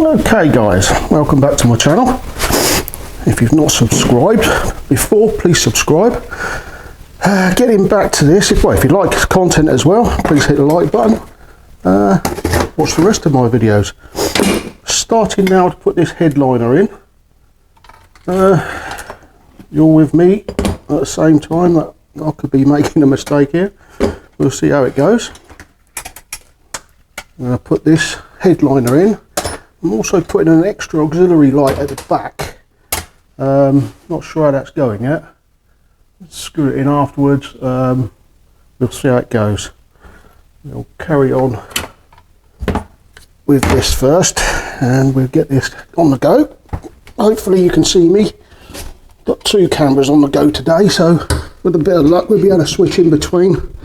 Okay guys, welcome back to my channel. If you've not subscribed before, please subscribe. Getting back to this, if you like content as well, please hit the like button. Watch the rest of my videos. Starting now to put this headliner in. You're with me at the same time. That I could be making a mistake here. We'll see how it goes. I'm going to put this headliner in. I'm also putting an extra auxiliary light at the back. Not sure how that's going yet. Screw it in afterwards. We'll see how it goes. We'll carry on with this first and we'll get this on the go. Hopefully you can see me. Got two cameras on the go today, so with a bit of luck we'll be able to switch in between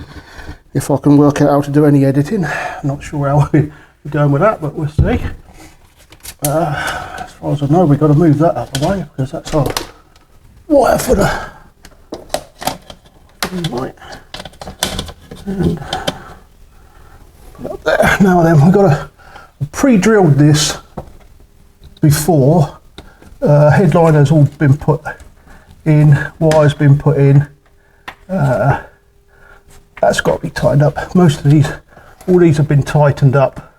if I can work out how to do any editing. Not sure how we're going with that, but we'll see. As far as I know, we've got to move that out of the way because that's our wire for the light. And put it up there. Now then, we've got to pre-drilled this before. Headliner's all been put in, wire's been put in. That's got to be tightened up. Most of these, all these have been tightened up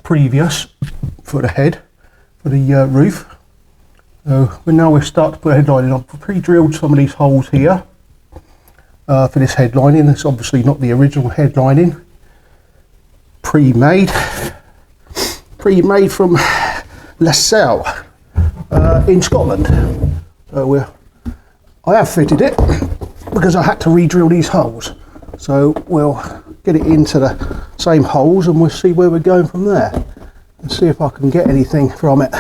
previous for the head, for the roof. So now we've started to put headlining on. I've pre-drilled some of these holes here for this headlining. It's obviously not the original headlining. Pre-made from Lascelles in Scotland. So I have fitted it because I had to re-drill these holes. So we'll get it into the same holes and we'll see where we're going from there. And see if I can get anything from it.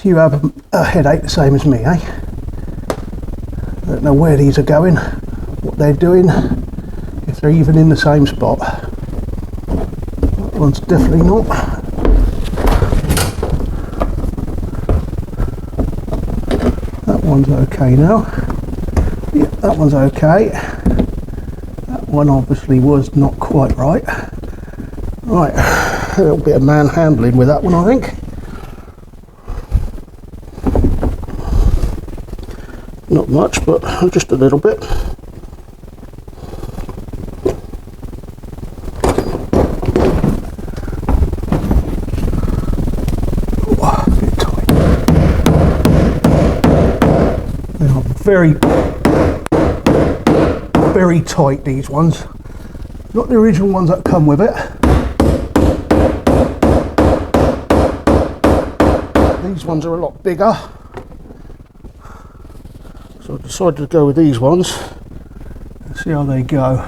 You have a headache the same as me, eh? I don't know where these are going, what they're doing, if they're even in the same spot. That one's definitely not. That one's okay now. Yeah, that one's okay. That one obviously was not quite right. Right, a little bit of manhandling with that one, I think. Not much, but just a little bit. Oh, a bit tight. They are very tight, these ones. Not the original ones that come with it. These ones are a lot bigger, so I decided to go with these ones and see how they go.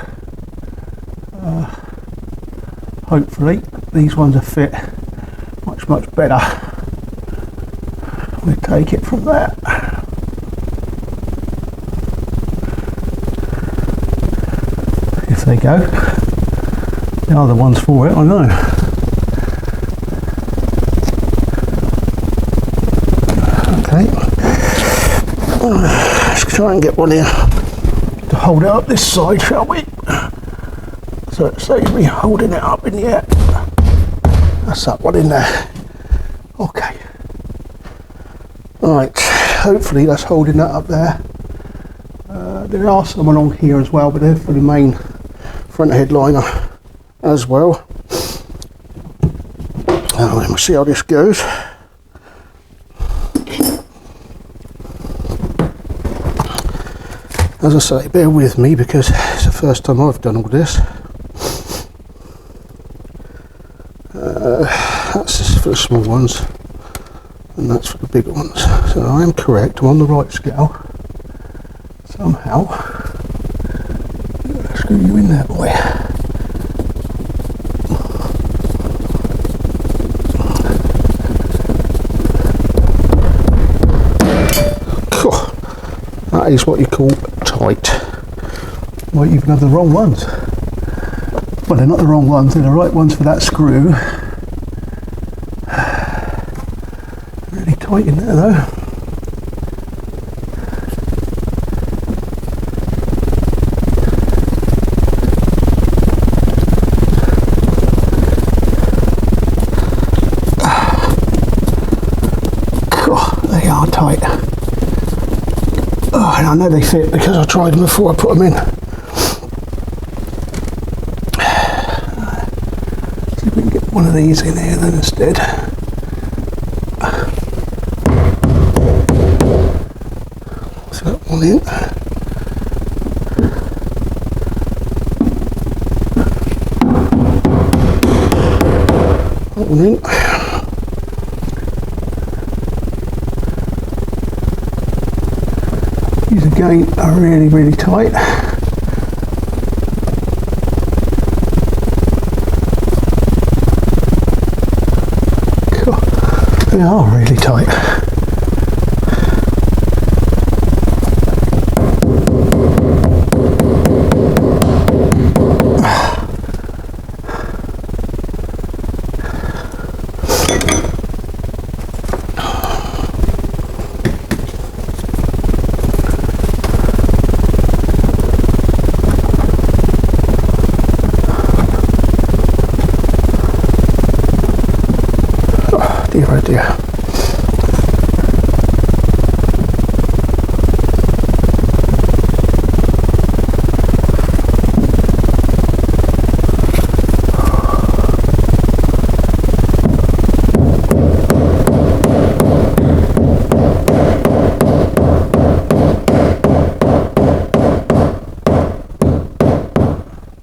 Hopefully these ones will fit much better. We'll take it from there. If they go, the other ones for it, I know. Let's try and get one here to hold it up this side, shall we? So it saves me holding it up in the air. That's that one in there. Okay. Right, hopefully that's holding that up there. There are some along here as well, but they're for the main front headliner as well. Now we'll see how this goes. As I say, bear with me because it's the first time I've done all this. That's just for the small ones and that's for the bigger ones. So I am correct, I'm on the right scale. Somehow. Screw you in there, boy. That is what you call tight. Might even have the wrong ones. Well, they're not the wrong ones, they're the right ones for that screw. Really tight in there though. and I know they fit because I tried them before I put them in. See if we can get one of these in here then instead. So that one in. That one in. These again are really, really tight. God, they are really tight. Dear, oh dear.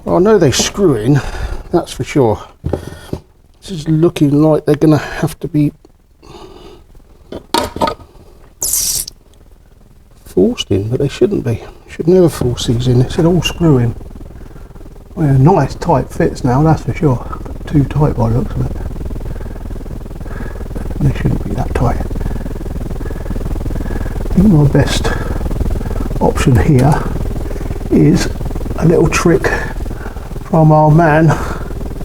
Well, I know they screw in, that's for sure. This is looking like they're going to have to be forced in, but they shouldn't be. Should never force these in. It should all screw in. Well, yeah, nice tight fits now, that's for sure. But too tight by the looks of it. They shouldn't be that tight. I think my best option here is a little trick from our man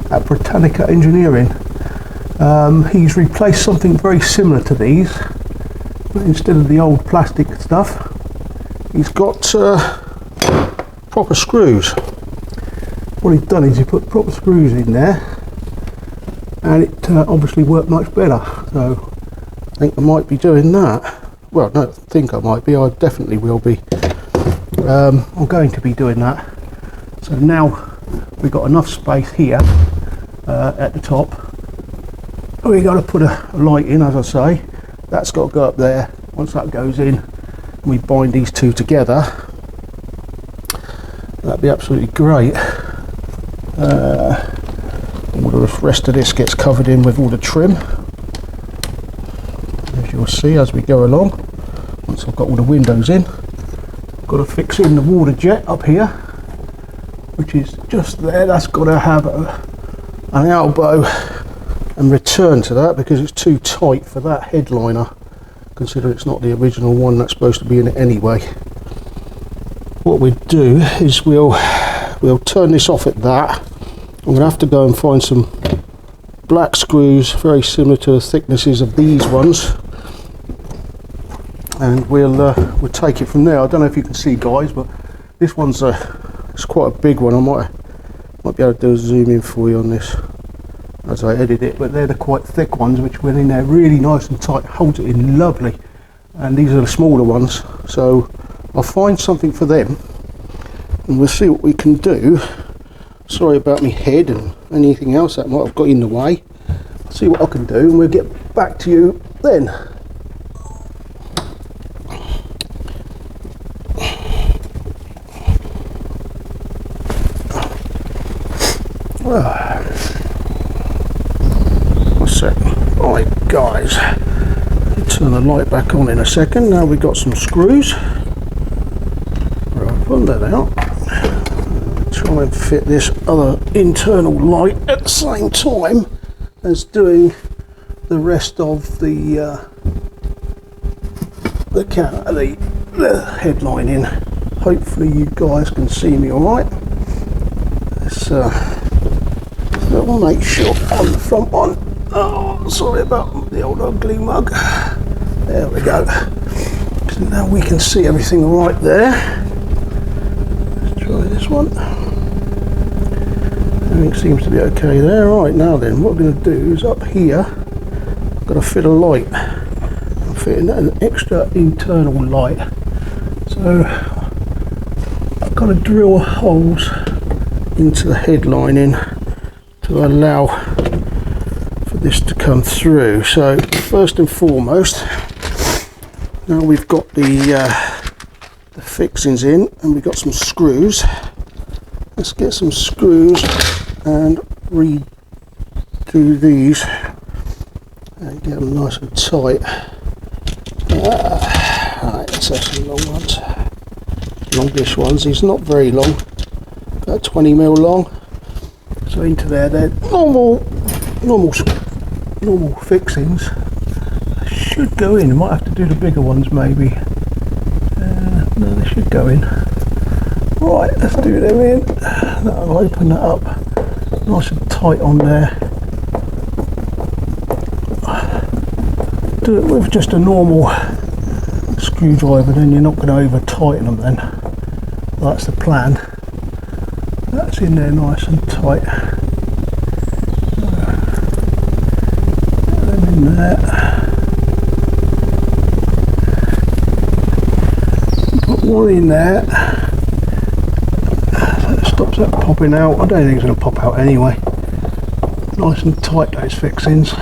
at Britannica Engineering. He's replaced something very similar to these, but instead of the old plastic stuff, he's got proper screws. What he's done is he put proper screws in there, and it obviously worked much better. So I think I might be doing that. Well, no, I think I might be. I definitely will be. I'm going to be doing that. So now we've got enough space here at the top. We've got to put a light in, as I say. That's got to go up there. Once that goes in, we bind these two together. That'd be absolutely great. All the rest of this gets covered in with all the trim, as you'll see as we go along. Once I've got all the windows in, I've got to fix in the water jet up here, which is just there. That's got to have an elbow and return to that because it's too tight for that headliner, considering it's not the original one that's supposed to be in it anyway. What we do is we'll turn this off at that. I'm going to have to go and find some black screws very similar to the thicknesses of these ones, and we'll take it from there. I don't know if you can see, guys, but this one's it's quite a big one. I might be able to do a zoom in for you on this as I edit it, but they're the quite thick ones which went in there really nice and tight, holds it in lovely, and these are the smaller ones, so I'll find something for them and we'll see what we can do. Sorry about my head and anything else that might have got in the way. I'll see what I can do and we'll get back to you then. Right guys, turn the light back on in a second. Now we've got some screws. Right, there they are. Try and fit this other internal light at the same time as doing the rest of the headline in. Hopefully you guys can see me all right. Let's we'll make sure on the front one. Oh, sorry about the old ugly mug. There we go. So now we can see everything right there. Let's try this one. Everything seems to be okay there. Right, now then, what I'm going to do is up here, I've got to fit a light. I'm fitting an extra internal light. So So I've got to drill holes into the head lining to allow for this to come through. So first and foremost, now we've got the fixings in and we've got some screws. Let's get some screws and redo these and get them nice and tight. Right, let's have some long ones. Longish ones. These are not very long, about 20 mil long. So into there, they're normal fixings. They should go in. I might have to do the bigger ones maybe. No, they should go in. Right, let's do them in. That'll open that up nice and tight on there. Do it with just a normal screwdriver, then you're not going to over tighten them then. That's the plan. That's in there nice and tight. And in there. Put one in there. So it stops that popping out. I don't think it's going to pop out anyway. Nice and tight, those fixings.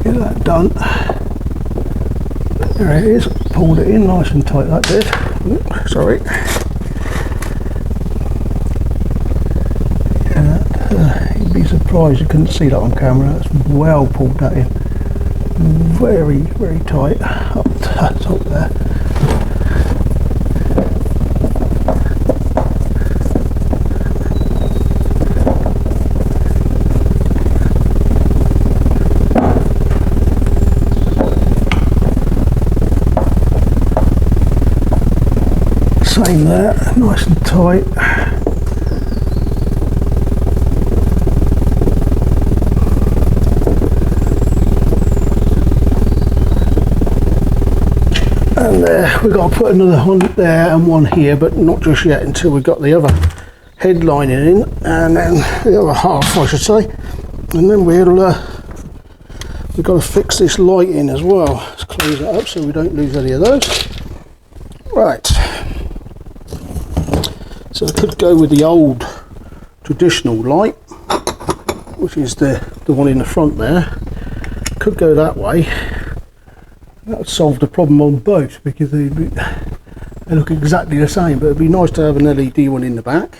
Get that done. There it is. Pulled it in nice and tight, that did. Ooh, sorry. Yeah, you'd be surprised you couldn't see that on camera. That's well pulled that in. Very, very tight up top there. Same there, nice and tight. And there, we've got to put another one there and one here, but not just yet until we've got the other head lining in, and then the other half I should say, and then we've got to fix this light in as well. Let's close it up so we don't lose any of those. Right. So I could go with the old traditional light, which is the one in the front there. Could go that way. That would solve the problem on both because they look exactly the same, but it'd be nice to have an LED one in the back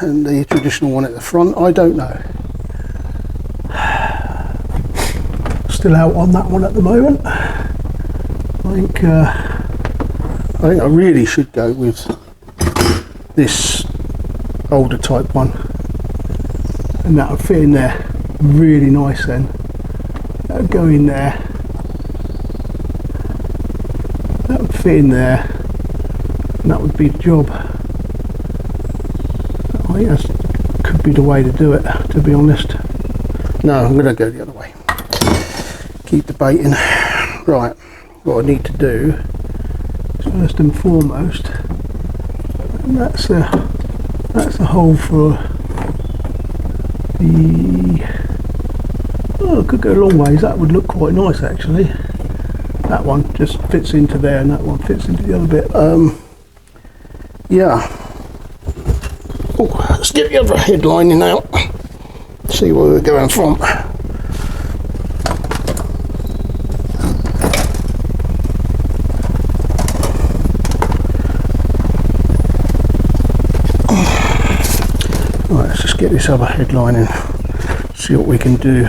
and the traditional one at the front. I don't know. Still out on that one at the moment. I think I really should go with this older type one, and that would fit in there really nice then. That would go in there, that would fit in there, and that would be the job. I think that could be the way to do it, to be honest. No, I'm going to go the other way. Keep debating. Right, what I need to do is first and foremost, and that's the hole for the, oh, it could go a long ways. That would look quite nice actually. That one just fits into there and that one fits into the other bit. Yeah. Oh, let's get the other head lining out, see where we're going from. Right, let's just get this other head lining, see what we can do.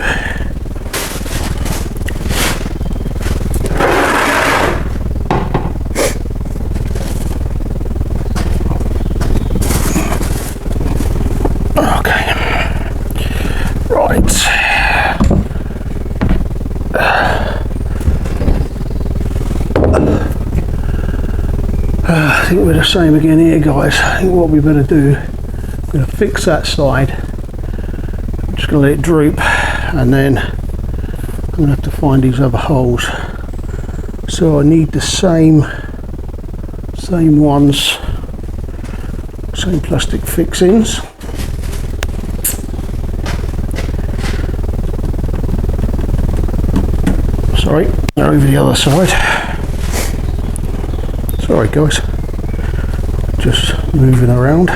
I think we're the same again here, guys. I think what we better do, I'm going to fix that side. I'm just going to let it droop, and then I'm going to have to find these other holes. So I need the same ones, same plastic fixings. Sorry, over the other side. Sorry guys, just moving around.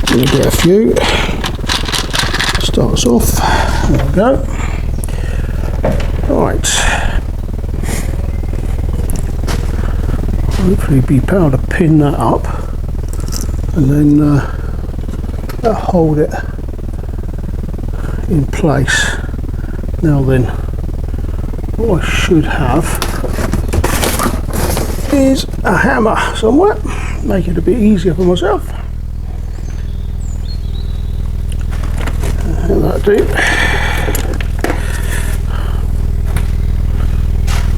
Going to get a few. Start us off. There we go. Right. Hopefully be able to pin that up and then hold it in place. Now then, what I should have is a hammer somewhere, make it a bit easier for myself. And that'll do.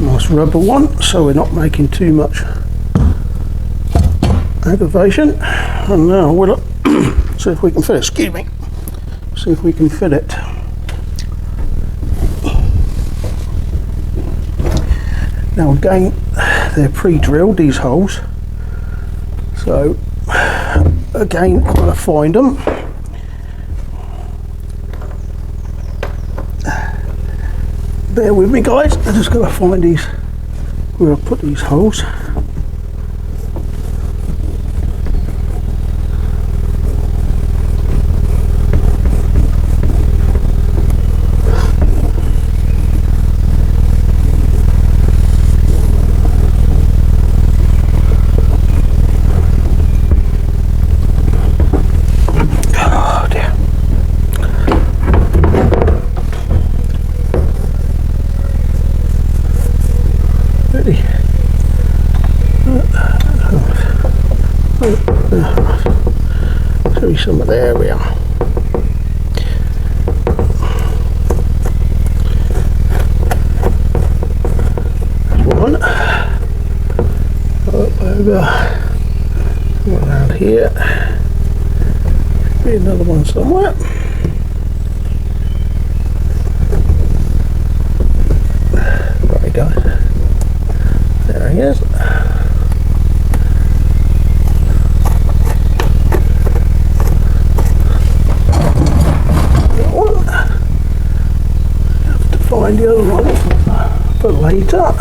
Nice rubber one, so we're not making too much aggravation. And now we'll see if we can fit it. Excuse me. See if we can fit it. Now again, they're pre-drilled, these holes. So again, I've got to find them. Bear with me guys, I just got to find these, where I put these holes. Some, there we are. One. Up over. Around here. Be another one somewhere. There we go. There he is. Find the other one for later.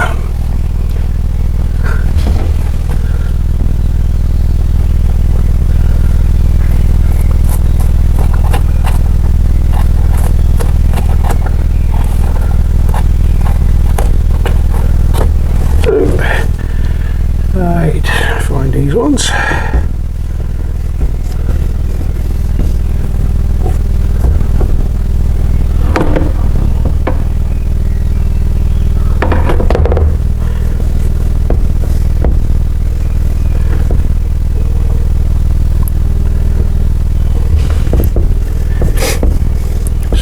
Right, find these ones.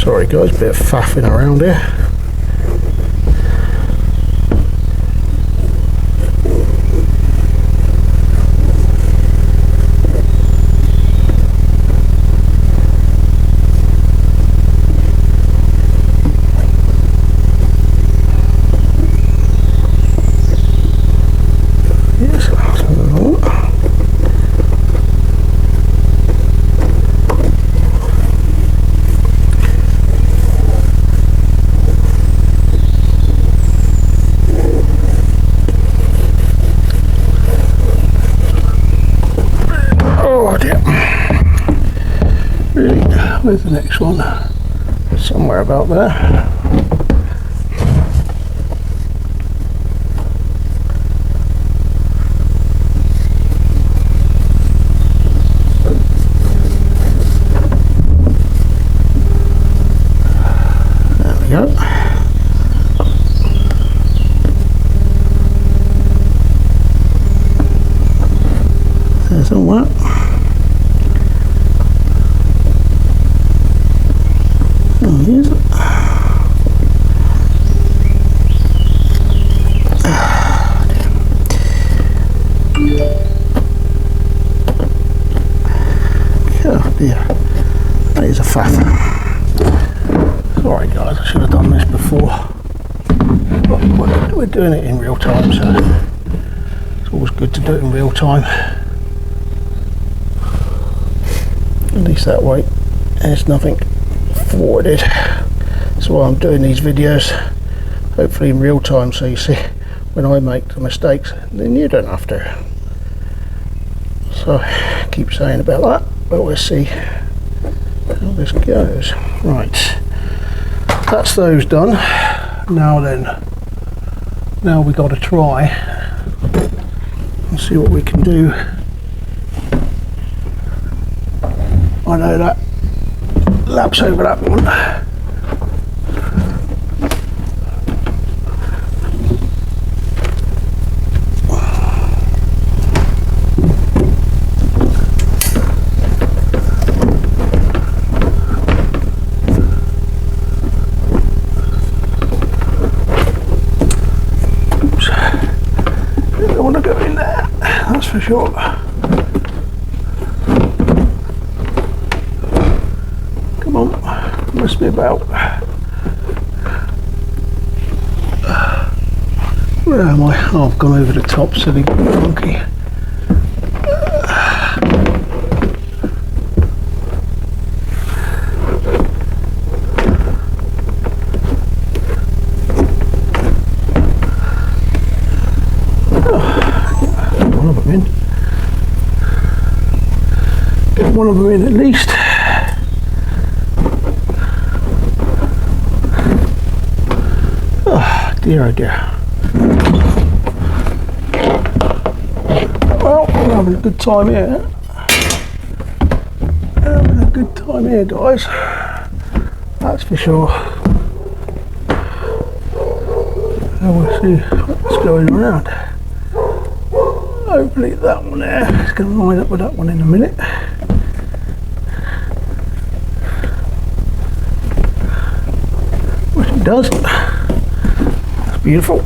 Sorry guys, bit of faffing around here. Where's the next one? Somewhere about there. There we go. There's somewhere. Here's it. Oh dear. Sorry guys, I should have done this before. But we're doing it in real time, so it's always good to do it in real time. At least that way there's nothing forwarded. That's why I'm doing these videos, hopefully in real time, so you see when I make the mistakes, then you don't have to. So I keep saying about that, but we'll see how this goes. Right, that's those done. Now then, now we got to try and see what we can do. I know that laps over that one. For sure. Come on, must be about. Where am I? Oh, I've gone over the top, silly monkey. One of them in at least. Oh dear, oh dear. Well, we're having a good time here. Having a good time here, guys. That's for sure. And we'll see what's going around. Hopefully that one there is going to line up with that one in a minute. Which it does. That's beautiful.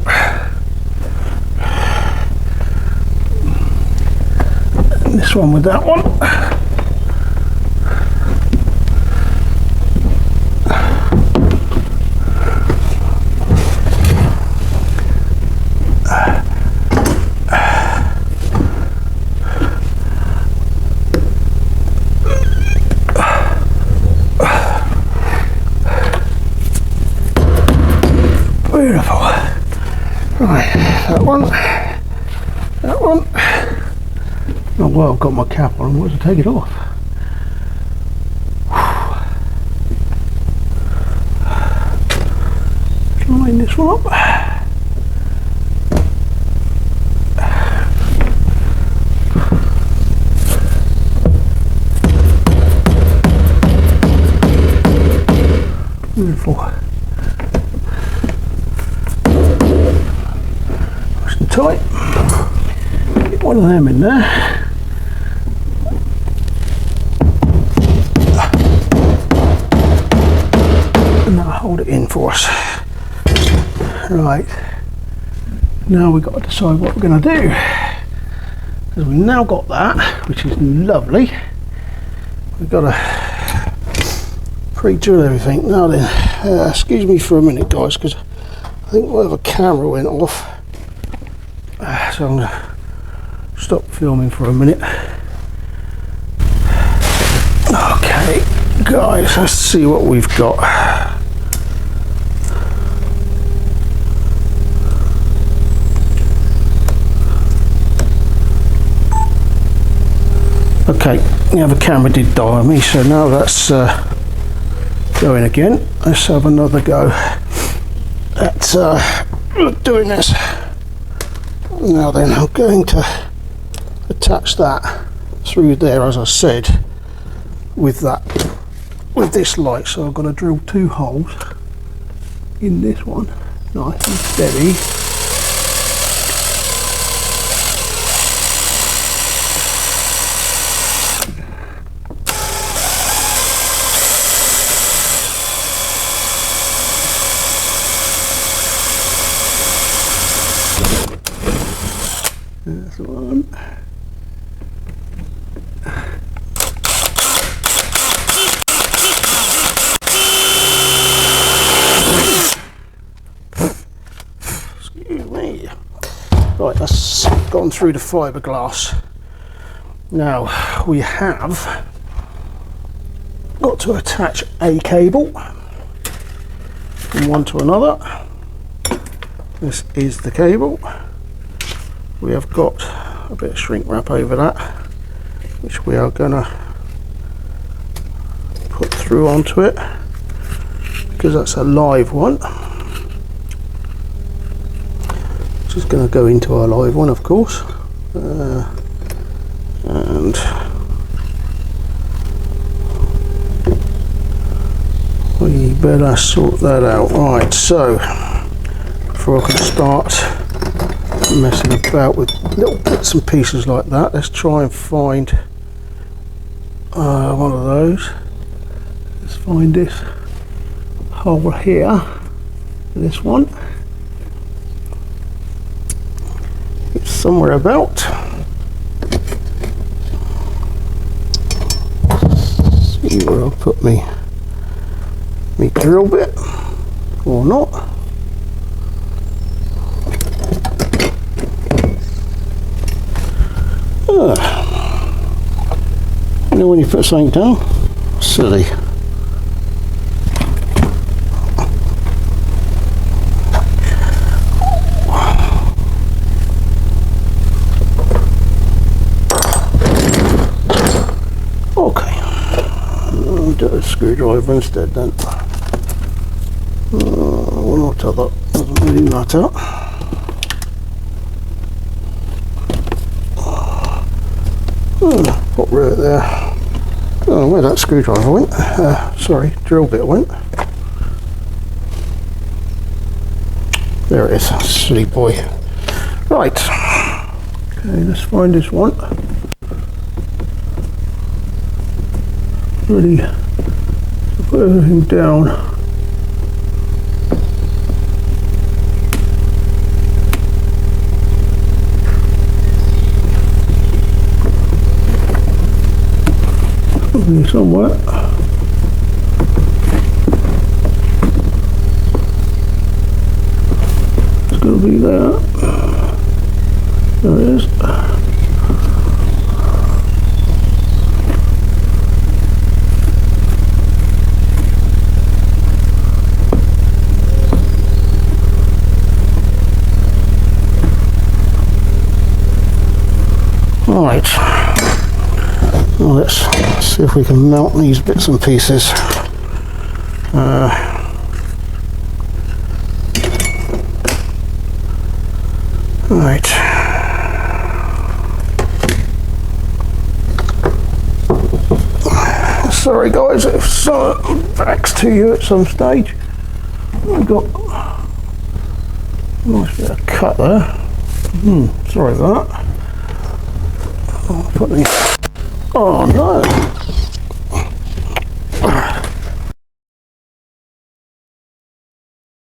And this one with that one. Beautiful. Right, that one. Oh well, I've got my cap on, I want to take it off. Line this one up. Beautiful. Nice and tight. Get one of them in there. And that'll hold it in for us. Right. Now we've got to decide what we're going to do. Because we've now got that, which is lovely. We've got to pre-drill everything. Now then, excuse me for a minute guys, because I think whatever camera went off, so I'm going to stop filming for a minute. Okay guys, let's see what we've got. Okay, the other camera did die on me, so now that's going again. Let's have another go at doing this. Now then, I'm going to attach that through there, as I said, with this light. So I've got to drill 2 holes in this one, nice and steady. That's one. gone through the fiberglass. Now we have got to attach a cable from one to another. This is the cable. We have got a bit of shrink wrap over that, which we are going to put through onto it, because that's a live one. Just going to go into our live one, of course, and we better sort that out. Right, so before I can start messing about with little bits and pieces like that, let's try and find one of those. Let's find this hole here, this one. It's somewhere about. See where I'll put me drill bit or not. You know when you put something down? Silly. Okay. I'll do a screwdriver instead then. One or t'other, doesn't really matter. Pop right there. Oh, where that screwdriver went. Sorry, drill bit went. There it is, silly boy. Right. Okay, let's find this one. Ready to put everything down. Somewhere. It's going to be there. There it is. All right. Well, let's see if we can mount these bits and pieces. Right. Sorry guys if someone backs to you at some stage. I've got a nice bit of cut there. Sorry about that. I'll put these. Oh no!